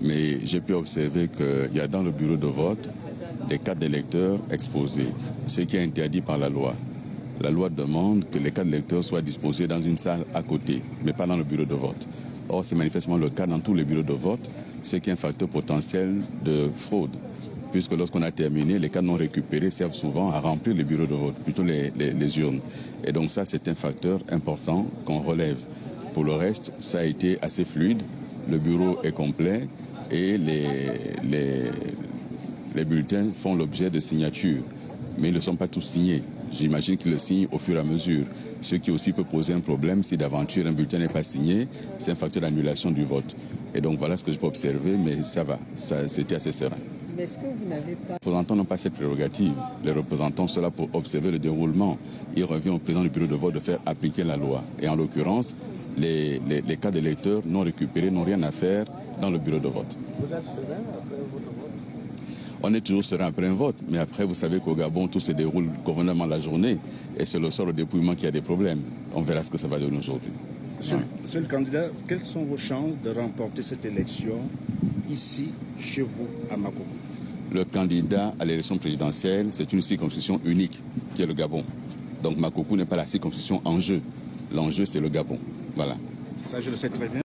mais j'ai pu observer qu'il y a dans le bureau de vote des cartes d'électeurs exposées, ce qui est interdit par la loi. La loi demande que les cartes d'électeurs soient disposées dans une salle à côté, mais pas dans le bureau de vote. Or, c'est manifestement le cas dans tous les bureaux de vote, ce qui est un facteur potentiel de fraude, puisque lorsqu'on a terminé, les cartes non récupérées servent souvent à remplir les bureaux de vote, plutôt les urnes. Et donc ça, c'est un facteur important qu'on relève. Pour le reste, ça a été assez fluide, le bureau est complet et les bulletins font l'objet de signatures, mais ils ne sont pas tous signés. J'imagine qu'ils le signent au fur et à mesure. Ce qui aussi peut poser un problème si d'aventure un bulletin n'est pas signé, c'est un facteur d'annulation du vote. Et donc voilà ce que je peux observer, mais ça va, c'était assez serein. Mais est-ce que vous n'avez pas... Les représentants n'ont pas cette prérogative. Les représentants sont là pour observer le déroulement. Il revient au président du bureau de vote de faire appliquer la loi. Et en l'occurrence, les cas d'électeurs non récupérés n'ont rien à faire dans le bureau de vote. Vous êtes serein après votre vote? On est toujours serein après un vote, mais après, vous savez qu'au Gabon, tout se déroule convenablement la journée, et c'est le soir au dépouillement qu'il y a des problèmes. On verra ce que ça va donner aujourd'hui. Monsieur le candidat, quelles sont vos chances de remporter cette élection ici, chez vous, à Makoko? Le candidat à l'élection présidentielle, c'est une circonscription unique, qui est le Gabon. Donc Makoko n'est pas la circonscription en jeu. L'enjeu, c'est le Gabon. Voilà. Ça, je le sais très bien.